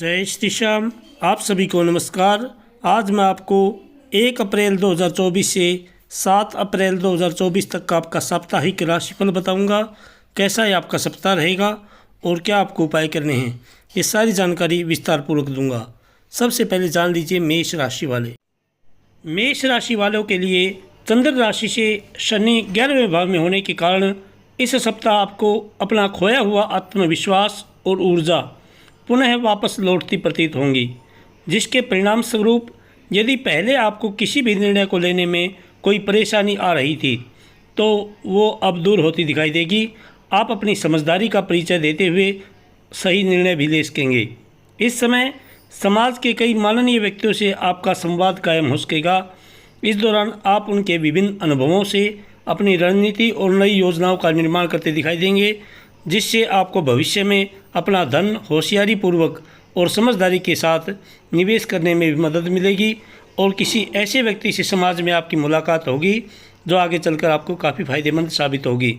जय श्री श्याम। आप सभी को नमस्कार। आज मैं आपको 1 अप्रैल 2024 से 7 अप्रैल 2024 तक का आपका साप्ताहिक राशिफल बताऊंगा। कैसा है आपका सप्ताह रहेगा और क्या आपको उपाय करने हैं, ये सारी जानकारी विस्तार पूर्वक दूंगा। सबसे पहले जान लीजिए मेष राशि वाले। मेष राशि वालों के लिए चंद्र राशि से शनि 11वें भाव में होने के कारण इस सप्ताह आपको अपना खोया हुआ आत्मविश्वास और ऊर्जा पुनः वापस लौटती प्रतीत होंगी, जिसके परिणाम स्वरूप यदि पहले आपको किसी भी निर्णय को लेने में कोई परेशानी आ रही थी तो वो अब दूर होती दिखाई देगी। आप अपनी समझदारी का परिचय देते हुए सही निर्णय भी ले सकेंगे। इस समय समाज के कई माननीय व्यक्तियों से आपका संवाद कायम हो सकेगा। इस दौरान आप उनके विभिन्न अनुभवों से अपनी रणनीति और नई योजनाओं का निर्माण करते दिखाई देंगे, जिससे आपको भविष्य में अपना धन होशियारी पूर्वक और समझदारी के साथ निवेश करने में भी मदद मिलेगी और किसी ऐसे व्यक्ति से समाज में आपकी मुलाकात होगी जो आगे चलकर आपको काफ़ी फायदेमंद साबित होगी।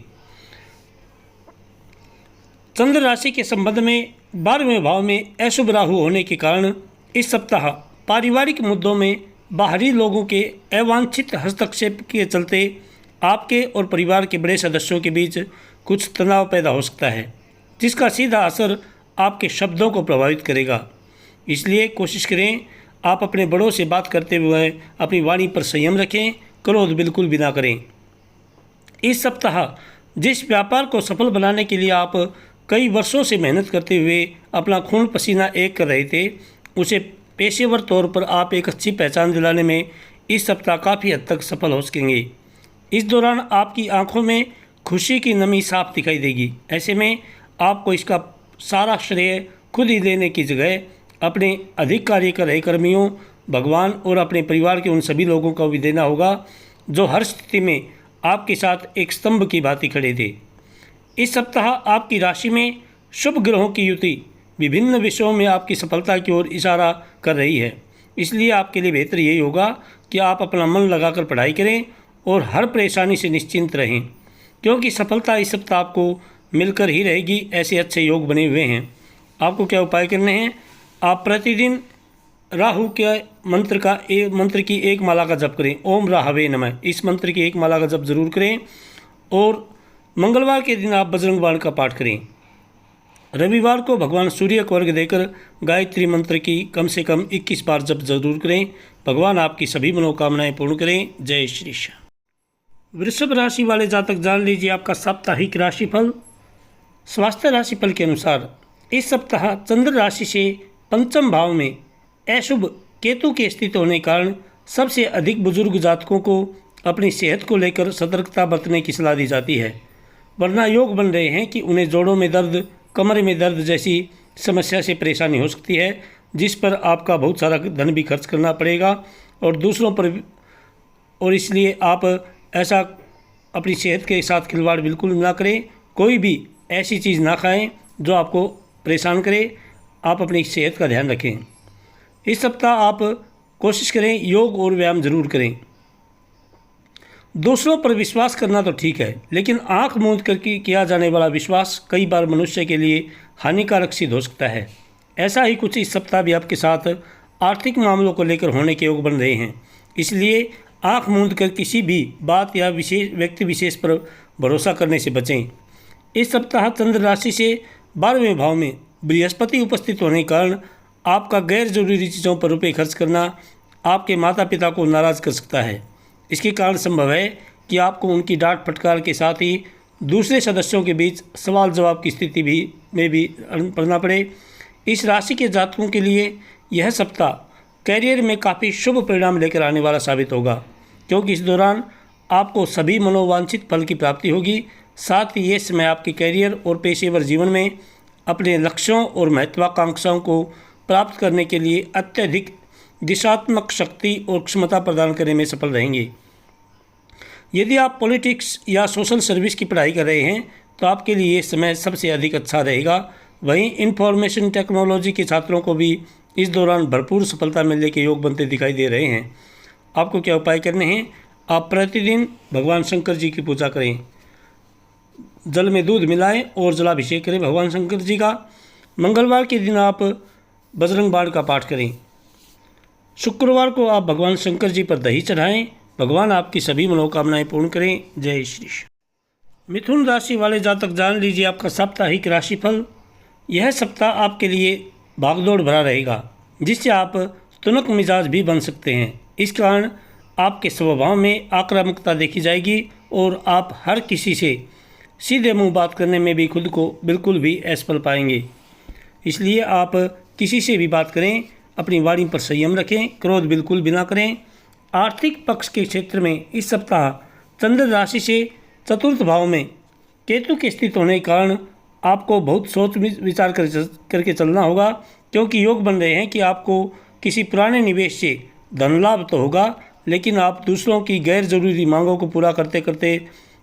चंद्र राशि के संबंध में 12वें भाव में अशुभ राहु होने के कारण इस सप्ताह पारिवारिक मुद्दों में बाहरी लोगों के अवांछित हस्तक्षेप के चलते आपके और परिवार के बड़े सदस्यों के बीच कुछ तनाव पैदा हो सकता है, जिसका सीधा असर आपके शब्दों को प्रभावित करेगा। इसलिए कोशिश करें आप अपने बड़ों से बात करते हुए अपनी वाणी पर संयम रखें, क्रोध बिल्कुल भी ना करें। इस सप्ताह जिस व्यापार को सफल बनाने के लिए आप कई वर्षों से मेहनत करते हुए अपना खून पसीना एक कर रहे थे, उसे पेशेवर तौर पर आप एक अच्छी पहचान दिलाने में इस सप्ताह काफ़ी हद तक सफल हो सकेंगे। इस दौरान आपकी आंखों में खुशी की नमी साफ दिखाई देगी। ऐसे में आपको इसका सारा श्रेय खुद ही लेने की जगह अपने अधिक कार्य कर रहे कर्मियों, भगवान और अपने परिवार के उन सभी लोगों को भी देना होगा जो हर स्थिति में आपके साथ एक स्तंभ की भांति खड़े थे। इस सप्ताह आपकी राशि में शुभ ग्रहों की युति विभिन्न विषयों में आपकी सफलता की ओर इशारा कर रही है। इसलिए आपके लिए बेहतर यही होगा कि आप अपना मन लगाकर पढ़ाई करें और हर परेशानी से निश्चिंत रहें, क्योंकि सफलता इस सप्ताह आपको मिलकर ही रहेगी। ऐसे अच्छे योग बने हुए हैं। आपको क्या उपाय करने हैं? आप प्रतिदिन राहु के मंत्र की एक माला का जप करें। ओम राहवे नमः, इस मंत्र की एक माला का जप जरूर करें। और मंगलवार के दिन आप बजरंग बाण का पाठ करें। रविवार को भगवान सूर्य को अर्घ्य देकर गायत्री मंत्र की कम से कम 21 बार जप जरूर करें। भगवान आपकी सभी मनोकामनाएं पूर्ण करें। जय श्री श्याम। वृषभ राशि वाले जातक जान लीजिए आपका साप्ताहिक राशिफल। स्वास्थ्य राशिफल के अनुसार इस सप्ताह चंद्र राशि से पंचम भाव में अशुभ केतु के स्थित होने के कारण सबसे अधिक बुजुर्ग जातकों को अपनी सेहत को लेकर सतर्कता बरतने की सलाह दी जाती है, वरना योग बन रहे हैं कि उन्हें जोड़ों में दर्द, कमर में दर्द जैसी समस्या से परेशानी हो सकती है, जिस पर आपका बहुत सारा धन भी खर्च करना पड़ेगा और दूसरों पर। और इसलिए आप ऐसा अपनी सेहत के साथ खिलवाड़ बिल्कुल ना करें। कोई भी ऐसी चीज़ ना खाएं जो आपको परेशान करे। आप अपनी सेहत का ध्यान रखें। इस सप्ताह आप कोशिश करें योग और व्यायाम जरूर करें। दूसरों पर विश्वास करना तो ठीक है, लेकिन आंख मूंद कर किया जाने वाला विश्वास कई बार मनुष्य के लिए हानिकारक सिद्ध हो सकता है। ऐसा ही कुछ इस सप्ताह भी आपके साथ आर्थिक मामलों को लेकर होने के योग बन रहे हैं। इसलिए आंख मूंद कर किसी भी बात या व्यक्ति विशेष पर भरोसा करने से बचें। इस सप्ताह चंद्र राशि से 12वें भाव में बृहस्पति उपस्थित होने के कारण आपका गैर जरूरी चीज़ों पर रुपये खर्च करना आपके माता पिता को नाराज़ कर सकता है। इसके कारण संभव है कि आपको उनकी डांट फटकार के साथ ही दूसरे सदस्यों के बीच सवाल जवाब की स्थिति में भी पड़ना पड़े। इस राशि के जातकों के लिए यह सप्ताह कैरियर में काफ़ी शुभ परिणाम लेकर आने वाला साबित होगा, क्योंकि इस दौरान आपको सभी मनोवांछित फल की प्राप्ति होगी। साथ ही ये समय आपके कैरियर और पेशेवर जीवन में अपने लक्ष्यों और महत्वाकांक्षाओं को प्राप्त करने के लिए अत्यधिक दिशात्मक शक्ति और क्षमता प्रदान करने में सफल रहेंगे। यदि आप पॉलिटिक्स या सोशल सर्विस की पढ़ाई कर रहे हैं तो आपके लिए ये समय सबसे अधिक अच्छा रहेगा। वहीं इंफॉर्मेशन टेक्नोलॉजी के छात्रों को भी इस दौरान भरपूर सफलता मिलने के योग बनते दिखाई दे रहे हैं। आपको क्या उपाय करने हैं? आप प्रतिदिन भगवान शंकर जी की पूजा करें। जल में दूध मिलाएं और जलाभिषेक करें भगवान शंकर जी का। मंगलवार के दिन आप बजरंग बाण का पाठ करें। शुक्रवार को आप भगवान शंकर जी पर दही चढ़ाएं। भगवान आपकी सभी मनोकामनाएं पूर्ण करें। जय श्री कृष्ण। मिथुन राशि वाले जातक जान लीजिए आपका साप्ताहिक राशिफल। यह सप्ताह आपके लिए भागदौड़ भरा रहेगा, जिससे आप तुनक मिजाज भी बन सकते हैं। इस कारण आपके स्वभाव में आक्रामकता देखी जाएगी और आप हर किसी से सीधे मुंह बात करने में भी खुद को बिल्कुल भी असफल पाएंगे। इसलिए आप किसी से भी बात करें, अपनी वाणी पर संयम रखें, क्रोध बिल्कुल भी ना करें। आर्थिक पक्ष के क्षेत्र में इस सप्ताह चंद्र राशि से चतुर्थ भाव में केतु के स्थित होने के कारण आपको बहुत सोच विचार करके चलना होगा, क्योंकि योग बन रहे हैं कि आपको किसी पुराने निवेश से धन लाभ तो होगा, लेकिन आप दूसरों की गैर जरूरी मांगों को पूरा करते करते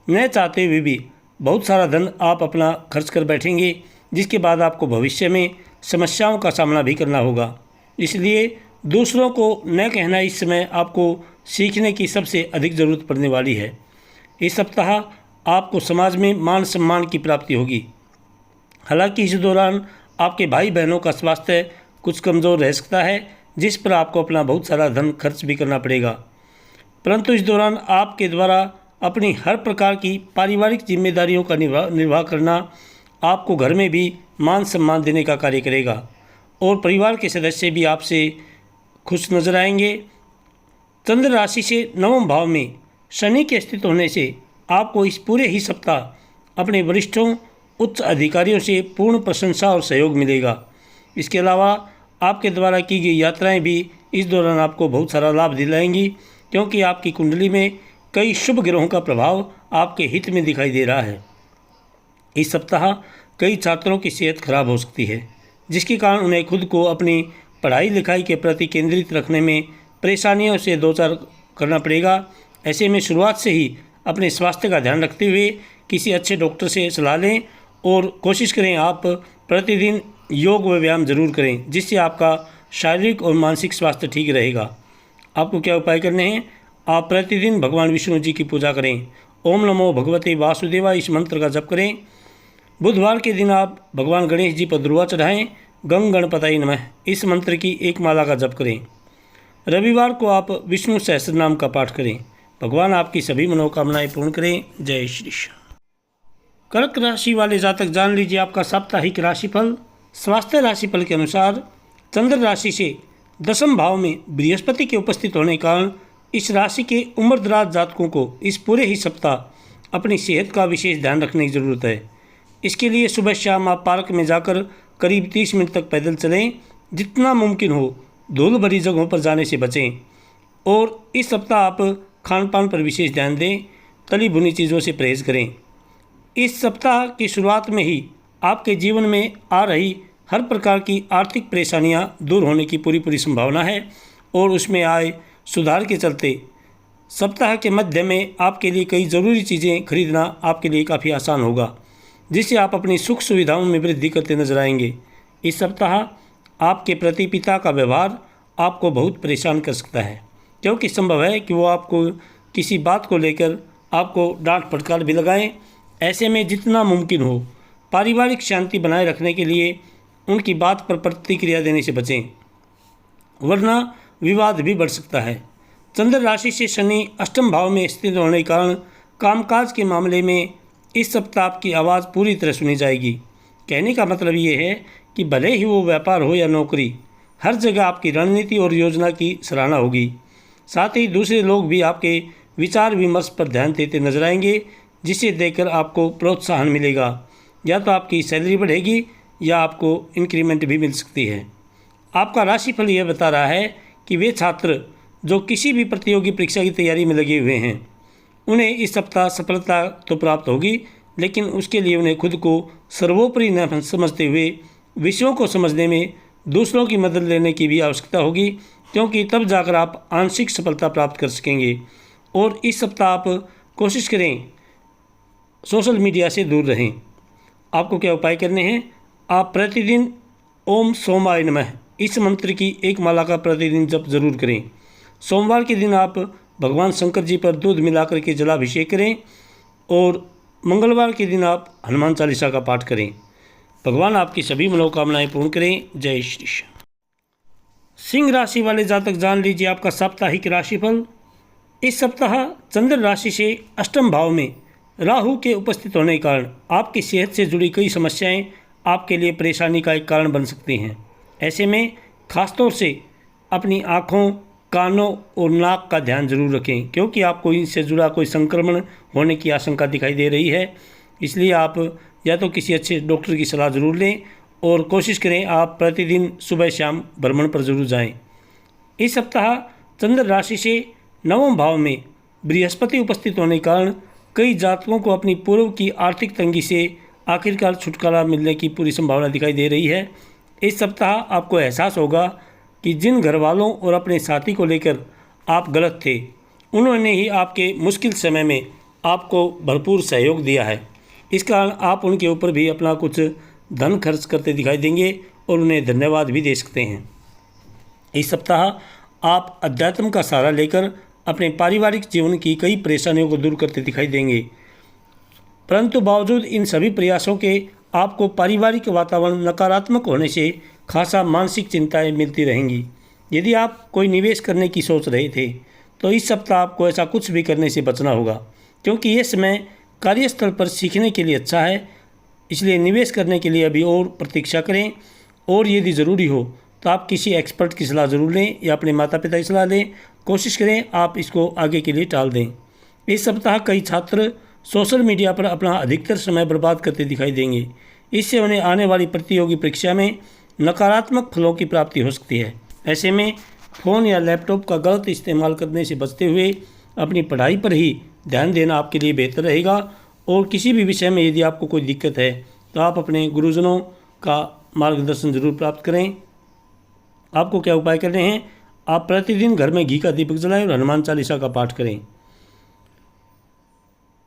न चाहते हुए भी बहुत सारा धन आप अपना खर्च कर बैठेंगे, जिसके बाद आपको भविष्य में समस्याओं का सामना भी करना होगा। इसलिए दूसरों को न कहना इस समय आपको सीखने की सबसे अधिक ज़रूरत पड़ने वाली है। इस सप्ताह आपको समाज में मान सम्मान की प्राप्ति होगी। हालांकि इस दौरान आपके भाई बहनों का स्वास्थ्य कुछ कमज़ोर रह सकता है, जिस पर आपको अपना बहुत सारा धन खर्च भी करना पड़ेगा। परंतु इस दौरान आपके द्वारा अपनी हर प्रकार की पारिवारिक जिम्मेदारियों का निर्वाह करना आपको घर में भी मान सम्मान देने का कार्य करेगा और परिवार के सदस्य भी आपसे खुश नजर आएंगे। चंद्र राशि से नवम भाव में शनि के स्थित होने से आपको इस पूरे ही सप्ताह अपने वरिष्ठों, उच्च अधिकारियों से पूर्ण प्रशंसा और सहयोग मिलेगा। इसके अलावा आपके द्वारा की गई यात्राएं भी इस दौरान आपको बहुत सारा लाभ दिलाएंगी, क्योंकि आपकी कुंडली में कई शुभ ग्रहों का प्रभाव आपके हित में दिखाई दे रहा है। इस सप्ताह कई छात्रों की सेहत खराब हो सकती है, जिसके कारण उन्हें खुद को अपनी पढ़ाई लिखाई के प्रति केंद्रित रखने में परेशानियों से दो चार करना पड़ेगा। ऐसे में शुरुआत से ही अपने स्वास्थ्य का ध्यान रखते हुए किसी अच्छे डॉक्टर से सलाह लें और कोशिश करें आप प्रतिदिन योग व व्यायाम जरूर करें, जिससे आपका शारीरिक और मानसिक स्वास्थ्य ठीक रहेगा। आपको क्या उपाय करने हैं? आप प्रतिदिन भगवान विष्णु जी की पूजा करें। ओम नमो भगवते वासुदेवाय इस मंत्र का जप करें। बुधवार के दिन आप भगवान गणेश जी पर दुर्वा चढ़ाएं। गंग गणपतये नमः इस मंत्र की एक माला का जप करें। रविवार को आप विष्णु सहस्त्रनाम का पाठ करें। भगवान आपकी सभी मनोकामनाएं पूर्ण करें। जय श्री कृष्ण। कर्क राशि वाले जातक जान लीजिए आपका साप्ताहिक राशिफल। स्वास्थ्य राशिफल के अनुसार चंद्र राशि से दसम भाव में बृहस्पति के उपस्थित होने के कारण इस राशि के उम्रदराज जातकों को इस पूरे ही सप्ताह अपनी सेहत का विशेष ध्यान रखने की ज़रूरत है। इसके लिए सुबह शाम आप पार्क में जाकर करीब 30 मिनट तक पैदल चलें। जितना मुमकिन हो धूल भरी जगहों पर जाने से बचें और इस सप्ताह आप खान पान पर विशेष ध्यान दें। तली भुनी चीज़ों से परहेज करें। इस सप्ताह की शुरुआत में ही आपके जीवन में आ रही हर प्रकार की आर्थिक परेशानियां दूर होने की पूरी संभावना है और उसमें आए सुधार के चलते सप्ताह के मध्य में आपके लिए कई ज़रूरी चीज़ें खरीदना आपके लिए काफ़ी आसान होगा, जिससे आप अपनी सुख सुविधाओं में वृद्धि करते नजर आएंगे। इस सप्ताह आपके प्रति पिता का व्यवहार आपको बहुत परेशान कर सकता है, क्योंकि संभव है कि वो आपको किसी बात को लेकर आपको डांट फटकार भी लगाएं। ऐसे में जितना मुमकिन हो पारिवारिक शांति बनाए रखने के लिए उनकी बात पर प्रतिक्रिया देने से बचें, वरना विवाद भी बढ़ सकता है। चंद्र राशि से शनि अष्टम भाव में स्थित होने के कारण कामकाज के मामले में इस सप्ताह आपकी आवाज़ पूरी तरह सुनी जाएगी। कहने का मतलब ये है कि भले ही वो व्यापार हो या नौकरी, हर जगह आपकी रणनीति और योजना की सराहना होगी। साथ ही दूसरे लोग भी आपके विचार विमर्श पर ध्यान देते नजर आएंगे, जिसे देखकर आपको प्रोत्साहन मिलेगा। या तो आपकी सैलरी बढ़ेगी या आपको इंक्रीमेंट भी मिल सकती है। आपका राशिफल यह बता रहा है कि वे छात्र जो किसी भी प्रतियोगी परीक्षा की तैयारी में लगे हुए हैं, उन्हें इस सप्ताह सफलता तो प्राप्त होगी, लेकिन उसके लिए उन्हें खुद को सर्वोपरि न समझते हुए विषयों को समझने में दूसरों की मदद लेने की भी आवश्यकता होगी, क्योंकि तब जाकर आप आंशिक सफलता प्राप्त कर सकेंगे। और इस सप्ताह आप कोशिश करें सोशल मीडिया से दूर रहें। आपको क्या उपाय करने हैं? आप प्रतिदिन ओम सोमाय नमः इस मंत्र की एक माला का प्रतिदिन जप जरूर करें। सोमवार के दिन आप भगवान शंकर जी पर दूध मिलाकर के जलाभिषेक करें और मंगलवार के दिन आप हनुमान चालीसा का पाठ करें। भगवान आपकी सभी मनोकामनाएं पूर्ण करें। जय श्री कृष्ण। सिंह राशि वाले जातक जान लीजिए आपका साप्ताहिक राशिफल। इस सप्ताह चंद्र राशि से अष्टम भाव में राहु के उपस्थित होने के कारण आपकी सेहत से जुड़ी कई समस्याएं आपके लिए परेशानी का एक कारण बन सकती हैं। ऐसे में खासतौर से अपनी आँखों, कानों और नाक का ध्यान जरूर रखें, क्योंकि आपको इनसे जुड़ा कोई संक्रमण होने की आशंका दिखाई दे रही है। इसलिए आप या तो किसी अच्छे डॉक्टर की सलाह जरूर लें और कोशिश करें आप प्रतिदिन सुबह शाम भ्रमण पर जरूर जाएं। इस सप्ताह चंद्र राशि से नवम भाव में बृहस्पति उपस्थित होने के कारण कई जातकों को अपनी पूर्व की आर्थिक तंगी से आखिरकार छुटकारा मिलने की पूरी संभावना दिखाई दे रही है। इस सप्ताह आपको एहसास होगा कि जिन घर वालों और अपने साथी को लेकर आप गलत थे, उन्होंने ही आपके मुश्किल समय में आपको भरपूर सहयोग दिया है। इस कारण आप उनके ऊपर भी अपना कुछ धन खर्च करते दिखाई देंगे और उन्हें धन्यवाद भी दे सकते हैं। इस सप्ताह आप अध्यात्म का सहारा लेकर अपने पारिवारिक जीवन की कई परेशानियों को दूर करते दिखाई देंगे, परंतु बावजूद इन सभी प्रयासों के आपको पारिवारिक वातावरण नकारात्मक होने से खासा मानसिक चिंताएं मिलती रहेंगी। यदि आप कोई निवेश करने की सोच रहे थे तो इस सप्ताह आपको ऐसा कुछ भी करने से बचना होगा, क्योंकि ये समय कार्यस्थल पर सीखने के लिए अच्छा है। इसलिए निवेश करने के लिए अभी और प्रतीक्षा करें, और यदि ज़रूरी हो तो आप किसी एक्सपर्ट की सलाह ज़रूर लें या अपने माता पिता की सलाह लें। कोशिश करें आप इसको आगे के लिए टाल दें। इस सप्ताह कई छात्र सोशल मीडिया पर अपना अधिकतर समय बर्बाद करते दिखाई देंगे। इससे उन्हें आने वाली प्रतियोगी परीक्षा में नकारात्मक फलों की प्राप्ति हो सकती है। ऐसे में फ़ोन या लैपटॉप का गलत इस्तेमाल करने से बचते हुए अपनी पढ़ाई पर ही ध्यान देना आपके लिए बेहतर रहेगा। और किसी भी विषय में यदि आपको कोई दिक्कत है तो आप अपने गुरुजनों का मार्गदर्शन जरूर प्राप्त करें। आपको क्या उपाय करने हैं? आप प्रतिदिन घर में घी का दीपक जलाएं और हनुमान चालीसा का पाठ करें।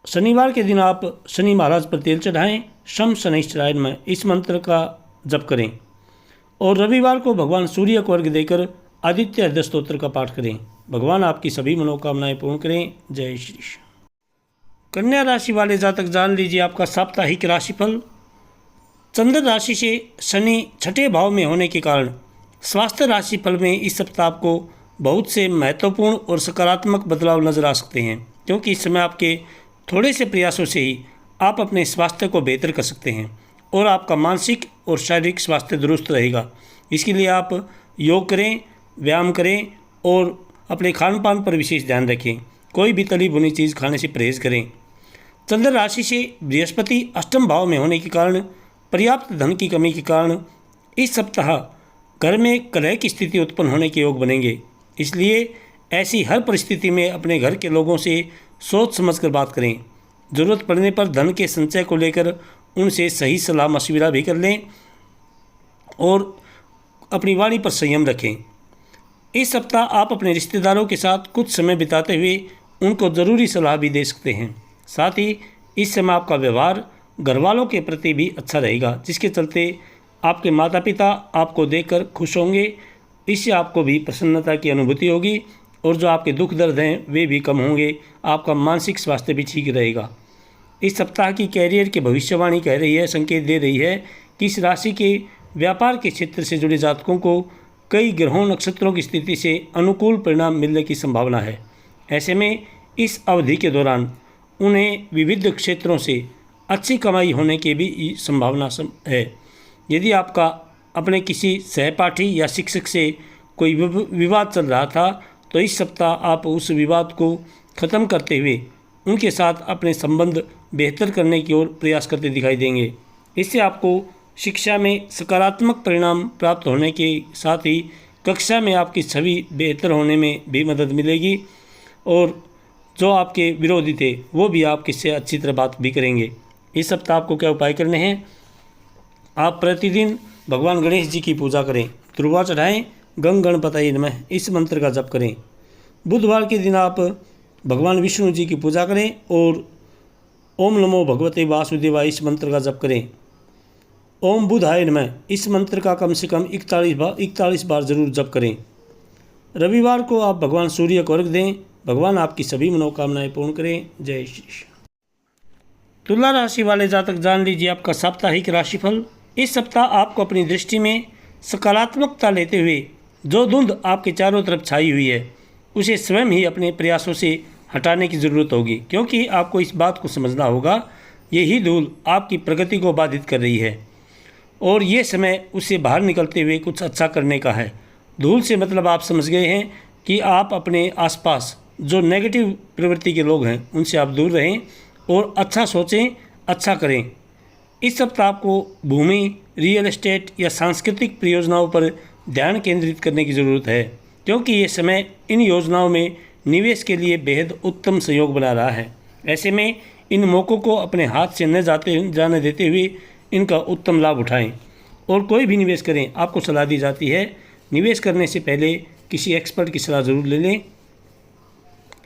शनिवार के दिन आप शनि महाराज पर तेल चढ़ाएं, शम शनैश्चराय नमः इस मंत्र का जप करें। और रविवार को भगवान सूर्य को अर्घ्य देकर आदित्य हृदय स्तोत्र का पाठ करें। भगवान आपकी सभी मनोकामनाएं पूर्ण करें। जय श्री कृष्ण। कन्या राशि वाले जातक जान लीजिए आपका साप्ताहिक राशिफल। चंद्र राशि से शनि छठे भाव में होने के कारण स्वास्थ्य राशिफल में इस सप्ताह आपको बहुत से महत्वपूर्ण और सकारात्मक बदलाव नजर आ सकते हैं, क्योंकि इस समय आपके थोड़े से प्रयासों से ही आप अपने स्वास्थ्य को बेहतर कर सकते हैं और आपका मानसिक और शारीरिक स्वास्थ्य दुरुस्त रहेगा। इसके लिए आप योग करें, व्यायाम करें और अपने खान पान पर विशेष ध्यान रखें। कोई भी तली भुनी चीज़ खाने से परहेज करें। चंद्र राशि से बृहस्पति अष्टम भाव में होने के कारण पर्याप्त धन की कमी के कारण इस सप्ताह घर में कलह की स्थिति उत्पन्न होने के योग बनेंगे। इसलिए ऐसी हर परिस्थिति में अपने घर के लोगों से सोच समझकर बात करें। ज़रूरत पड़ने पर धन के संचय को लेकर उनसे सही सलाह मशविरा भी कर लें और अपनी वाणी पर संयम रखें। इस सप्ताह आप अपने रिश्तेदारों के साथ कुछ समय बिताते हुए उनको ज़रूरी सलाह भी दे सकते हैं। साथ ही इस समय आपका व्यवहार घर वालों के प्रति भी अच्छा रहेगा, जिसके चलते आपके माता पिता आपको देखकर खुश होंगे। इससे आपको भी प्रसन्नता की अनुभूति होगी और जो आपके दुख दर्द हैं वे भी कम होंगे। आपका मानसिक स्वास्थ्य भी ठीक रहेगा। इस सप्ताह की कैरियर की भविष्यवाणी कह रही है, संकेत दे रही है कि इस राशि के व्यापार के क्षेत्र से जुड़े जातकों को कई ग्रहों नक्षत्रों की स्थिति से अनुकूल परिणाम मिलने की संभावना है। ऐसे में इस अवधि के दौरान उन्हें विविध क्षेत्रों से अच्छी कमाई होने की भी संभावना है। यदि आपका अपने किसी सहपाठी या शिक्षक से कोई विवाद चल रहा था तो इस सप्ताह आप उस विवाद को ख़त्म करते हुए उनके साथ अपने संबंध बेहतर करने की ओर प्रयास करते दिखाई देंगे। इससे आपको शिक्षा में सकारात्मक परिणाम प्राप्त होने के साथ ही कक्षा में आपकी छवि बेहतर होने में भी मदद मिलेगी और जो आपके विरोधी थे वो भी आपके से अच्छी तरह बात भी करेंगे। इस सप्ताह आपको क्या उपाय करने हैं? आप प्रतिदिन भगवान गणेश जी की पूजा करें, ध्रुवा चढ़ाएं, गंग गणपतये नमः इस मंत्र का जप करें। बुधवार के दिन आप भगवान विष्णु जी की पूजा करें और ओम नमो भगवते वासुदेवाय इस मंत्र का जप करें। ओम बुधाय नमः इस मंत्र का कम से कम 41 बार जरूर जप करें। रविवार को आप भगवान सूर्य को अर्घ्य दें। भगवान आपकी सभी मनोकामनाएं पूर्ण करें। जय श्री कृष्ण। तुला राशि वाले जातक जान लीजिए आपका साप्ताहिक राशिफल। इस सप्ताह आपको अपनी दृष्टि में सकारात्मकता लेते हुए जो धुंध आपके चारों तरफ छाई हुई है उसे स्वयं ही अपने प्रयासों से हटाने की ज़रूरत होगी, क्योंकि आपको इस बात को समझना होगा यही धूल आपकी प्रगति को बाधित कर रही है और ये समय उससे बाहर निकलते हुए कुछ अच्छा करने का है। धूल से मतलब आप समझ गए हैं कि आप अपने आसपास जो नेगेटिव प्रवृत्ति के लोग हैं उनसे आप दूर रहें और अच्छा सोचें, अच्छा करें। इस सप्ताह आपको भूमि, रियल एस्टेट या सांस्कृतिक परियोजनाओं पर ध्यान केंद्रित करने की ज़रूरत है, क्योंकि ये समय इन योजनाओं में निवेश के लिए बेहद उत्तम सहयोग बना रहा है। ऐसे में इन मौक़ों को अपने हाथ से न जाने देते हुए इनका उत्तम लाभ उठाएं और कोई भी निवेश करें। आपको सलाह दी जाती है निवेश करने से पहले किसी एक्सपर्ट की सलाह ज़रूर ले लें।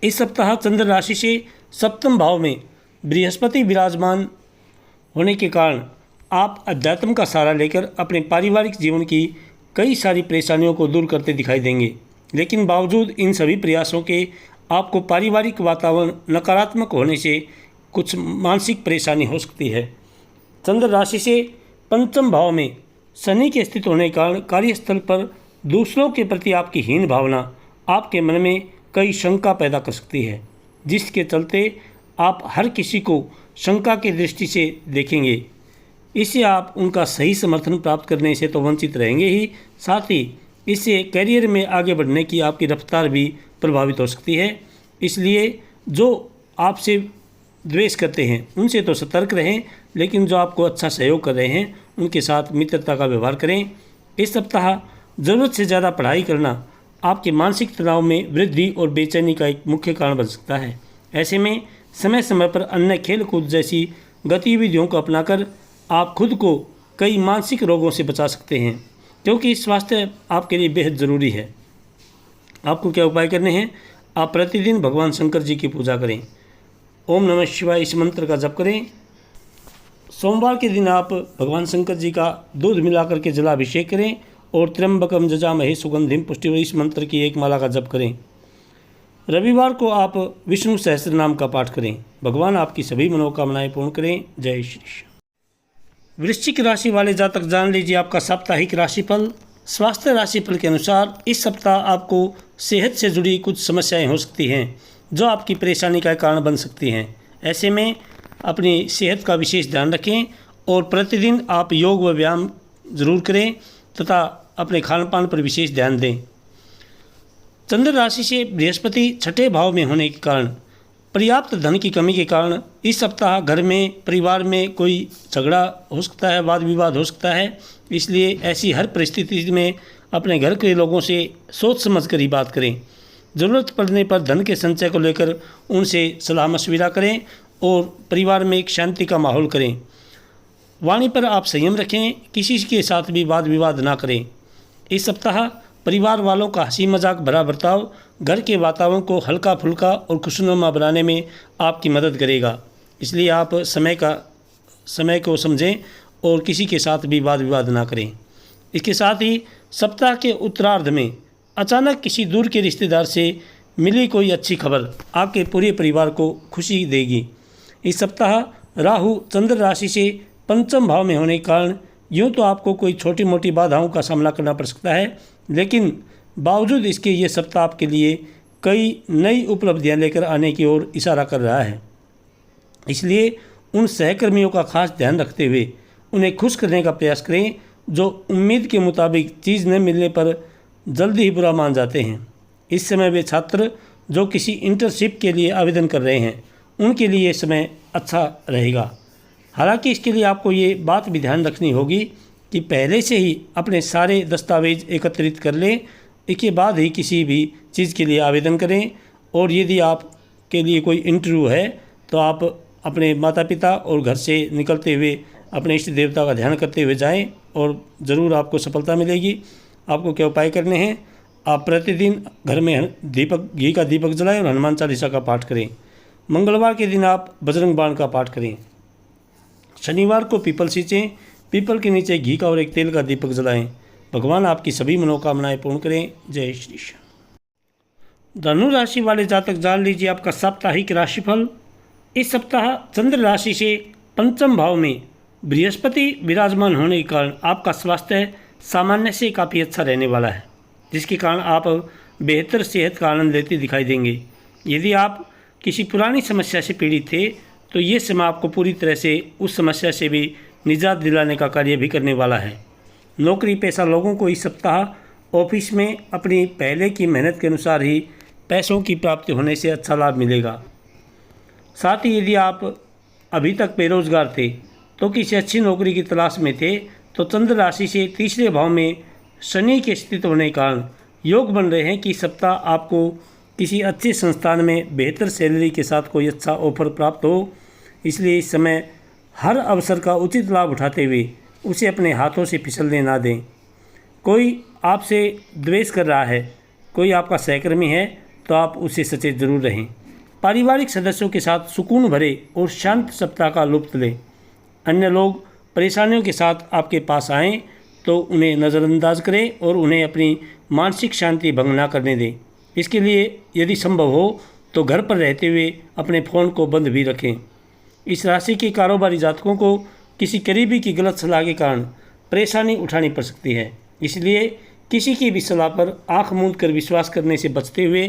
इस सप्ताह चंद्र राशि से सप्तम भाव में बृहस्पति विराजमान होने के कारण आप अध्यात्म का सहारा लेकर अपने पारिवारिक जीवन की कई सारी परेशानियों को दूर करते दिखाई देंगे, लेकिन बावजूद इन सभी प्रयासों के आपको पारिवारिक वातावरण नकारात्मक होने से कुछ मानसिक परेशानी हो सकती है। चंद्र राशि से पंचम भाव में शनि के स्थित होने के कारण कार्यस्थल पर दूसरों के प्रति आपकी हीन भावना आपके मन में कई शंका पैदा कर सकती है, जिसके चलते आप हर किसी को शंका की दृष्टि से देखेंगे। इससे आप उनका सही समर्थन प्राप्त करने से तो वंचित रहेंगे ही, साथ ही इससे करियर में आगे बढ़ने की आपकी रफ्तार भी प्रभावित हो सकती है। इसलिए जो आपसे द्वेष करते हैं उनसे तो सतर्क रहें, लेकिन जो आपको अच्छा सहयोग कर रहे हैं उनके साथ मित्रता का व्यवहार करें। इस सप्ताह ज़रूरत से ज़्यादा पढ़ाई करना आपके मानसिक तनाव में वृद्धि और बेचैनी का एक मुख्य कारण बन सकता है। ऐसे में समय समय पर अन्य खेल कूद जैसी गतिविधियों को अपनाकर आप खुद को कई मानसिक रोगों से बचा सकते हैं, क्योंकि स्वास्थ्य आपके लिए बेहद ज़रूरी है। आपको क्या उपाय करने हैं? आप प्रतिदिन भगवान शंकर जी की पूजा करें, ओम नमः शिवाय इस मंत्र का जप करें। सोमवार के दिन आप भगवान शंकर जी का दूध मिलाकर के जलाभिषेक करें और त्र्यंबकम जजामहे सुगंधिम पुष्टिवर्धनम इस मंत्र की एक माला का जप करें। रविवार को आप विष्णु सहस्त्र नाम का पाठ करें। भगवान आपकी सभी मनोकामनाएं पूर्ण करें। जय श्री कृष्ण। वृश्चिक राशि वाले जातक जान लीजिए आपका साप्ताहिक राशिफल। स्वास्थ्य राशिफल के अनुसार इस सप्ताह आपको सेहत से जुड़ी कुछ समस्याएं हो सकती हैं जो आपकी परेशानी का कारण बन सकती हैं। ऐसे में अपनी सेहत का विशेष ध्यान रखें और प्रतिदिन आप योग व व्यायाम जरूर करें तथा अपने खान पान पर विशेष ध्यान दें। चंद्र राशि से बृहस्पति छठे भाव में होने के कारण पर्याप्त धन की कमी के कारण इस सप्ताह घर में परिवार में कोई झगड़ा हो सकता है, वाद विवाद हो सकता है। इसलिए ऐसी हर परिस्थिति में अपने घर के लोगों से सोच समझ कर ही बात करें। ज़रूरत पड़ने पर धन के संचय को लेकर उनसे सलाह मशविरा करें और परिवार में एक शांति का माहौल करें। वाणी पर आप संयम रखें, किसी के साथ भी वाद विवाद ना करें। इस सप्ताह परिवार वालों का हंसी मजाक भरा बर्ताव घर के वातावरण को हल्का फुल्का और खुशनुमा बनाने में आपकी मदद करेगा। इसलिए आप समय को समझें और किसी के साथ भी वाद विवाद ना करें। इसके साथ ही सप्ताह के उत्तरार्ध में अचानक किसी दूर के रिश्तेदार से मिली कोई अच्छी खबर आपके पूरे परिवार को खुशी देगी। इस सप्ताह राहु चंद्र राशि से पंचम भाव में होने के कारण यूँ तो आपको कोई छोटी मोटी बाधाओं का सामना करना पड़ सकता है, लेकिन बावजूद इसके ये सप्ताह आपके लिए कई नई उपलब्धियां लेकर आने की ओर इशारा कर रहा है। इसलिए उन सहकर्मियों का खास ध्यान रखते हुए उन्हें खुश करने का प्रयास करें जो उम्मीद के मुताबिक चीज़ न मिलने पर जल्दी ही बुरा मान जाते हैं। इस समय वे छात्र जो किसी इंटर्नशिप के लिए आवेदन कर रहे हैं उनके लिए ये समय अच्छा रहेगा। हालांकि इसके लिए आपको ये बात भी ध्यान रखनी होगी कि पहले से ही अपने सारे दस्तावेज एकत्रित कर लें, इसके बाद ही किसी भी चीज़ के लिए आवेदन करें। और यदि आपके लिए कोई इंटरव्यू है तो आप अपने माता पिता और घर से निकलते हुए अपने इष्ट देवता का ध्यान करते हुए जाएं और ज़रूर आपको सफलता मिलेगी। आपको क्या उपाय करने हैं? आप प्रतिदिन घर में घी का दीपक जलाएं और हनुमान चालीसा का पाठ करें। मंगलवार के दिन आप बजरंग बाण का पाठ करें। शनिवार को पीपल सींचें, पीपल के नीचे घी का और एक तेल का दीपक जलाएं। भगवान आपकी सभी मनोकामनाएं पूर्ण करें। जय श्री कृष्ण। धनु राशि वाले जातक जान लीजिए आपका साप्ताहिक राशिफल। इस सप्ताह चंद्र राशि से पंचम भाव में बृहस्पति विराजमान होने के कारण आपका स्वास्थ्य सामान्य से काफ़ी अच्छा रहने वाला है। जिसके कारण आप बेहतर सेहत का आनंद लेते दिखाई देंगे। यदि आप किसी पुरानी समस्या से पीड़ित थे तो ये समय आपको पूरी तरह से उस समस्या से भी निजात दिलाने का कार्य भी करने वाला है। नौकरी पेशा लोगों को इस सप्ताह ऑफिस में अपनी पहले की मेहनत के अनुसार ही पैसों की प्राप्ति होने से अच्छा लाभ मिलेगा। साथ ही यदि आप अभी तक बेरोजगार थे तो किसी अच्छी नौकरी की तलाश में थे तो चंद्र राशि से तीसरे भाव में शनि के स्थित होने के कारण योग बन रहे हैं कि सप्ताह आपको किसी अच्छे संस्थान में बेहतर सैलरी के साथ कोई अच्छा ऑफर प्राप्त हो। इसलिए इस समय हर अवसर का उचित लाभ उठाते हुए उसे अपने हाथों से फिसलने ना दें। कोई आपसे द्वेष कर रहा है, कोई आपका सहकर्मी है तो आप उससे सचेत जरूर रहें। पारिवारिक सदस्यों के साथ सुकून भरे और शांत सप्ताह का लुत्फ लें। अन्य लोग परेशानियों के साथ आपके पास आएँ तो उन्हें नज़रअंदाज करें और उन्हें अपनी मानसिक शांति भंग ना करने दें। इसके लिए यदि संभव हो तो घर पर रहते हुए अपने फ़ोन को बंद भी रखें। इस राशि के कारोबारी जातकों को किसी करीबी की गलत सलाह के कारण परेशानी उठानी पड़ सकती है। इसलिए किसी की भी सलाह पर आंख मूंद कर विश्वास करने से बचते हुए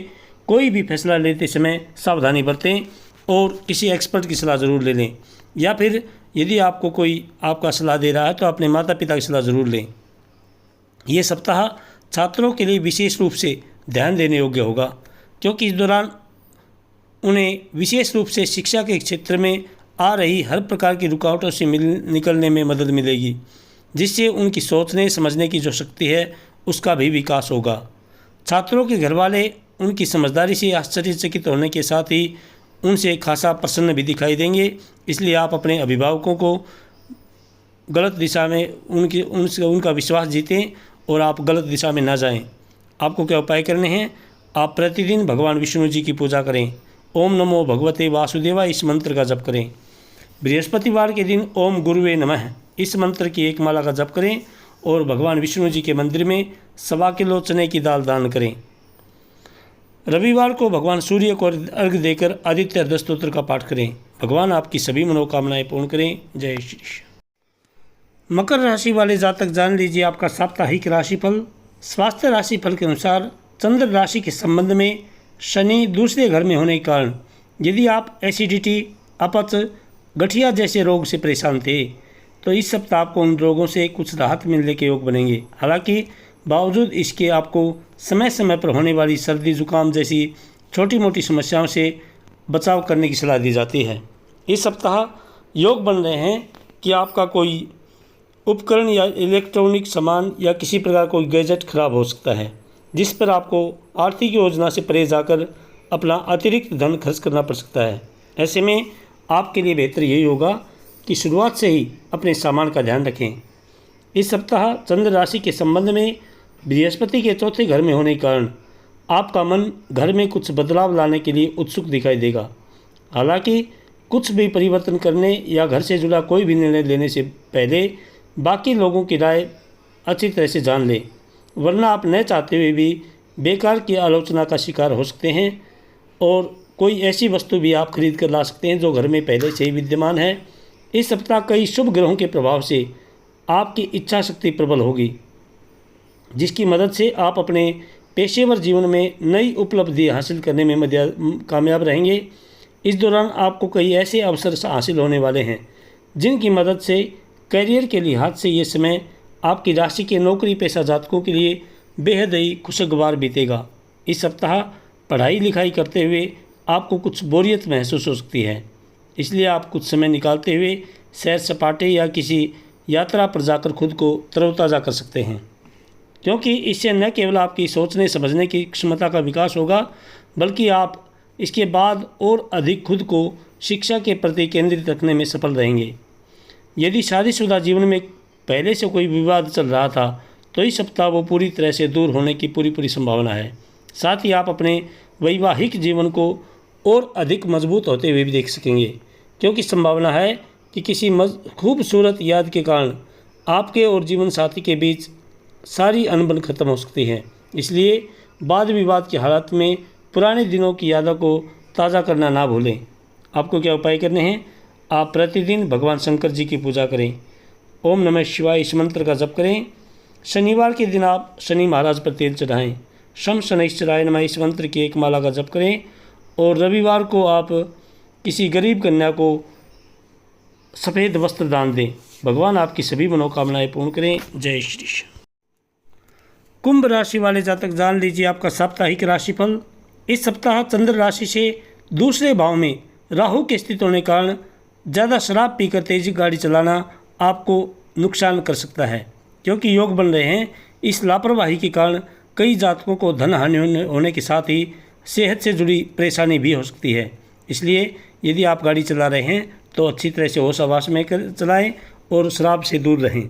कोई भी फैसला लेते समय सावधानी बरतें और किसी एक्सपर्ट की सलाह ज़रूर ले लें, या फिर यदि आपको कोई आपका सलाह दे रहा है तो अपने माता पिता की सलाह ज़रूर लें। ये सप्ताह छात्रों के लिए विशेष रूप से ध्यान देने योग्य होगा, क्योंकि इस दौरान उन्हें विशेष रूप से शिक्षा के क्षेत्र में आ रही हर प्रकार की रुकावटों से निकलने में मदद मिलेगी, जिससे उनकी सोचने समझने की जो शक्ति है उसका भी विकास होगा। छात्रों के घर वाले उनकी समझदारी से आश्चर्यचकित होने के साथ ही उनसे खासा प्रसन्न भी दिखाई देंगे। इसलिए आप अपने अभिभावकों को गलत दिशा में उनका विश्वास जीतें और आप गलत दिशा में ना जाएं। आपको क्या उपाय करने हैं? आप प्रतिदिन भगवान विष्णु जी की पूजा करें। ओम नमो भगवते वासुदेवाय इस मंत्र का जप करें। बृहस्पतिवार के दिन ओम गुरुवे नमः इस मंत्र की एक माला का जप करें और भगवान विष्णु जी के मंदिर में 1.25 किलो चने की दाल दान करें। रविवार को भगवान सूर्य को अर्घ्य देकर आदित्य हृदय स्तोत्र का पाठ करें। भगवान आपकी सभी मनोकामनाएं पूर्ण करें। जय श्री कृष्ण। मकर राशि वाले जातक जान लीजिए आपका साप्ताहिक राशिफल। स्वास्थ्य राशिफल के अनुसार चंद्र राशि के संबंध में शनि दूसरे घर में होने के कारण यदि आप एसिडिटी, अपच, गठिया जैसे रोग से परेशान थे तो इस सप्ताह आपको उन रोगों से कुछ राहत मिलने के योग बनेंगे। हालांकि बावजूद इसके आपको समय समय पर होने वाली सर्दी जुकाम जैसी छोटी मोटी समस्याओं से बचाव करने की सलाह दी जाती है। इस सप्ताह योग बन रहे हैं कि आपका कोई उपकरण या इलेक्ट्रॉनिक सामान या किसी प्रकार कोई गैजेट खराब हो सकता है, जिस पर आपको आर्थिक योजना से परहेज आकर अपना अतिरिक्त धन खर्च करना पड़ सकता है। ऐसे में आपके लिए बेहतर यही होगा कि शुरुआत से ही अपने सामान का ध्यान रखें। इस सप्ताह चंद्र राशि के संबंध में बृहस्पति के चौथे घर में होने के कारण आपका मन घर में कुछ बदलाव लाने के लिए उत्सुक दिखाई देगा। हालांकि कुछ भी परिवर्तन करने या घर से जुड़ा कोई भी निर्णय लेने से पहले बाकी लोगों की राय अच्छी तरह से जान लें, वरना आप न चाहते हुए भी बेकार की आलोचना का शिकार हो सकते हैं और कोई ऐसी वस्तु भी आप खरीद कर ला सकते हैं जो घर में पहले से ही विद्यमान है। इस सप्ताह कई शुभ ग्रहों के प्रभाव से आपकी इच्छा शक्ति प्रबल होगी, जिसकी मदद से आप अपने पेशेवर जीवन में नई उपलब्धि हासिल करने में कामयाब रहेंगे। इस दौरान आपको कई ऐसे अवसर हासिल होने वाले हैं जिनकी मदद से करियर के लिहाज से ये समय आपकी राशि के नौकरी पेशा जातकों के लिए बेहद ही खुशगवार बीतेगा। इस सप्ताह पढ़ाई लिखाई करते हुए आपको कुछ बोरियत महसूस हो सकती है, इसलिए आप कुछ समय निकालते हुए सैर सपाटे या किसी यात्रा पर जाकर खुद को तरोताज़ा कर सकते हैं, क्योंकि इससे न केवल आपकी सोचने समझने की क्षमता का विकास होगा बल्कि आप इसके बाद और अधिक खुद को शिक्षा के प्रति केंद्रित रखने में सफल रहेंगे। यदि शादीशुदा जीवन में पहले से कोई विवाद चल रहा था तो इस सप्ताह वो पूरी तरह से दूर होने की पूरी संभावना है। साथ ही आप अपने वैवाहिक जीवन को और अधिक मजबूत होते हुए भी देख सकेंगे, क्योंकि संभावना है कि किसी खूबसूरत याद के कारण आपके और जीवन साथी के बीच सारी अनबन खत्म हो सकती है। इसलिए वाद विवाद के हालात में पुराने दिनों की यादों को ताज़ा करना ना भूलें। आपको क्या उपाय करने हैं? आप प्रतिदिन भगवान शंकर जी की पूजा करें। ओम नमः शिवाय इस मंत्र का जप करें। शनिवार के दिन आप शनि महाराज पर तेल चढ़ाएं। शम शनैश्चराय नमः इस मंत्र की एक माला का जप करें। और रविवार को आप किसी गरीब कन्या को सफ़ेद वस्त्र दान दें। भगवान आपकी सभी मनोकामनाएं पूर्ण करें। जय श्री कृष्ण। कुंभ राशि वाले जातक जान लीजिए आपका साप्ताहिक राशिफल। इस सप्ताह चंद्र राशि से दूसरे भाव में राहु की स्थिति होने के कारण ज़्यादा शराब पीकर तेजी गाड़ी चलाना आपको नुकसान कर सकता है, क्योंकि योग बन रहे हैं। इस लापरवाही के कारण कई जातकों को धन हानि होने के साथ ही सेहत से जुड़ी परेशानी भी हो सकती है। इसलिए यदि आप गाड़ी चला रहे हैं तो अच्छी तरह से होश हवास में चलाएं और शराब से दूर रहें।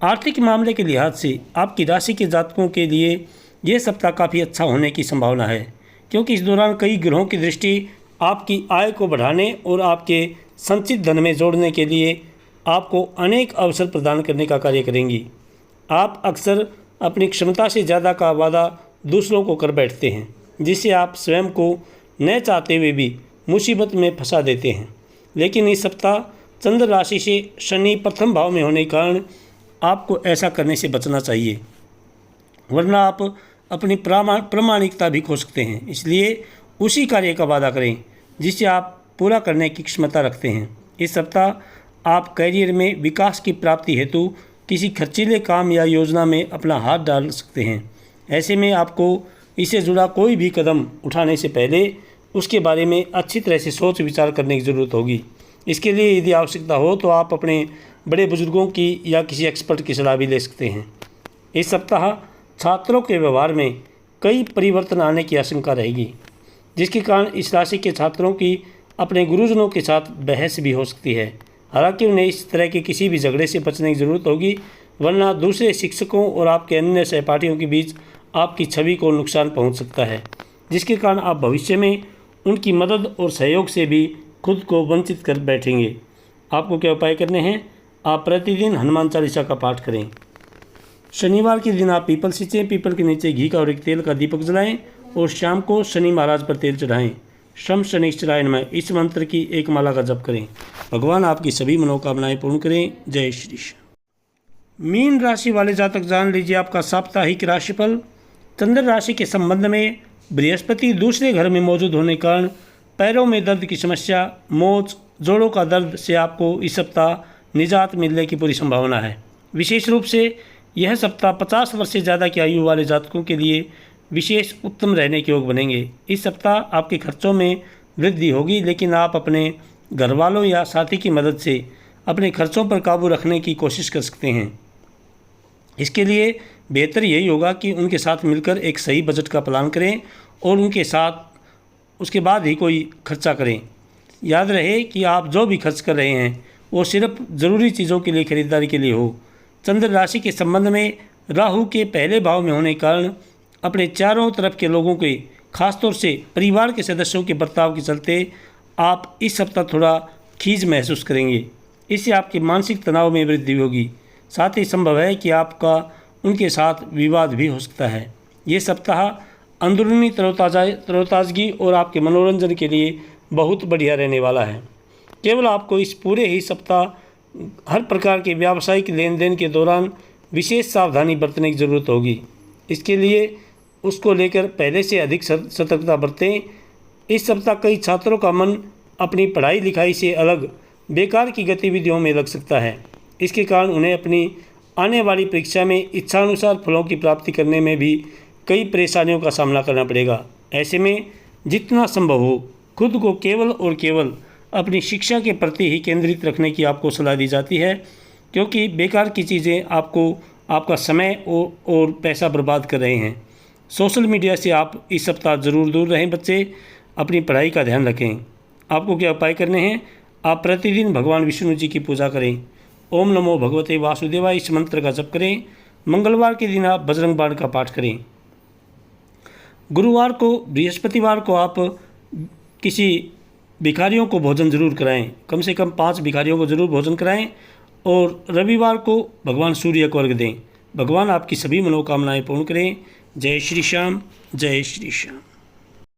आर्थिक मामले के लिहाज से आपकी राशि के जातकों के लिए ये सप्ताह काफ़ी अच्छा होने की संभावना है, क्योंकि इस दौरान कई ग्रहों की दृष्टि आपकी आय को बढ़ाने और आपके संचित धन में जोड़ने के लिए आपको अनेक अवसर प्रदान करने का कार्य करेंगी। आप अक्सर अपनी क्षमता से ज़्यादा का वादा दूसरों को कर बैठते हैं, जिससे आप स्वयं को न चाहते हुए भी मुसीबत में फंसा देते हैं। लेकिन इस सप्ताह चंद्र राशि से शनि प्रथम भाव में होने के कारण आपको ऐसा करने से बचना चाहिए, वरना आप अपनी प्रामाणिकता भी खो सकते हैं। इसलिए उसी कार्य का वादा करें जिसे आप पूरा करने की क्षमता रखते हैं। इस सप्ताह आप करियर में विकास की प्राप्ति हेतु किसी खर्चीले काम या योजना में अपना हाथ डाल सकते हैं। ऐसे में आपको इससे जुड़ा कोई भी कदम उठाने से पहले उसके बारे में अच्छी तरह से सोच विचार करने की ज़रूरत होगी। इसके लिए यदि आवश्यकता हो तो आप अपने बड़े बुजुर्गों की या किसी एक्सपर्ट की सलाह भी ले सकते हैं। इस सप्ताह छात्रों के व्यवहार में कई परिवर्तन आने की आशंका रहेगी, जिसके कारण इस राशि के छात्रों की अपने गुरुजनों के साथ बहस भी हो सकती है। हालांकि उन्हें इस तरह के किसी भी झगड़े से बचने की ज़रूरत होगी, वरना दूसरे शिक्षकों और आपके अन्य सहपाठियों के बीच आपकी छवि को नुकसान पहुंच सकता है, जिसके कारण आप भविष्य में उनकी मदद और सहयोग से भी खुद को वंचित कर बैठेंगे। आपको क्या उपाय करने हैं? आप प्रतिदिन हनुमान चालीसा का पाठ करें। शनिवार के दिन आप पीपल सींचें, पीपल के नीचे घी का और एक तेल का दीपक जलाएं और शाम को शनि महाराज पर तेल चढ़ाएं। शम शनैश्चराय नमः इस मंत्र की एक माला का जप करें। भगवान आपकी सभी मनोकामनाएं पूर्ण करें। जय श्री कृष्ण। मीन राशि वाले जातक जान लीजिए आपका साप्ताहिक राशिफल। चंद्र राशि के संबंध में बृहस्पति दूसरे घर में मौजूद होने के कारण पैरों में दर्द की समस्या, मोच, जोड़ों का दर्द से आपको इस सप्ताह निजात मिलने की पूरी संभावना है। विशेष रूप से यह सप्ताह 50 वर्ष से ज़्यादा की आयु वाले जातकों के लिए विशेष उत्तम रहने के योग बनेंगे। इस सप्ताह आपके खर्चों में वृद्धि होगी, लेकिन आप अपने घर वालों या साथी की मदद से अपने खर्चों पर काबू रखने की कोशिश कर सकते हैं। इसके लिए बेहतर यही होगा कि उनके साथ मिलकर एक सही बजट का प्लान करें और उनके साथ उसके बाद ही कोई खर्चा करें। याद रहे कि आप जो भी खर्च कर रहे हैं वो सिर्फ ज़रूरी चीज़ों के लिए खरीदारी के लिए हो। चंद्र राशि के संबंध में राहु के पहले भाव में होने के कारण अपने चारों तरफ के लोगों के, खासतौर से परिवार के सदस्यों के बर्ताव के चलते आप इस सप्ताह थोड़ा खींच महसूस करेंगे। इससे आपके मानसिक तनाव में वृद्धि होगी। साथ ही संभव है कि आपका उनके साथ विवाद भी हो सकता है। ये सप्ताह अंदरूनी तरोताज़गी और आपके मनोरंजन के लिए बहुत बढ़िया रहने वाला है। केवल आपको इस पूरे ही सप्ताह हर प्रकार के व्यावसायिक लेन देन के दौरान विशेष सावधानी बरतने की ज़रूरत होगी। इसके लिए उसको लेकर पहले से अधिक सतर्कता बरतें। इस सप्ताह कई छात्रों का मन अपनी पढ़ाई लिखाई से अलग बेकार की गतिविधियों में लग सकता है। इसके कारण उन्हें अपनी आने वाली परीक्षा में इच्छानुसार फलों की प्राप्ति करने में भी कई परेशानियों का सामना करना पड़ेगा। ऐसे में जितना संभव हो खुद को केवल और केवल अपनी शिक्षा के प्रति ही केंद्रित रखने की आपको सलाह दी जाती है, क्योंकि बेकार की चीज़ें आपको आपका समय और पैसा बर्बाद कर रहे हैं। सोशल मीडिया से आप इस सप्ताह ज़रूर दूर रहें। बच्चे अपनी पढ़ाई का ध्यान रखें। आपको क्या उपाय करने हैं? आप प्रतिदिन भगवान विष्णु जी की पूजा करें। ओम नमो भगवते वासुदेवाय इस मंत्र का जप करें। मंगलवार के दिन आप बजरंग बाण का पाठ करें। गुरुवार को, बृहस्पतिवार को आप किसी भिखारियों को भोजन जरूर कराएं। कम से कम 5 भिखारियों को जरूर भोजन कराएं। और रविवार को भगवान सूर्य को अर्घ दें। भगवान आपकी सभी मनोकामनाएं पूर्ण करें। जय श्री श्याम, जय श्री श्याम।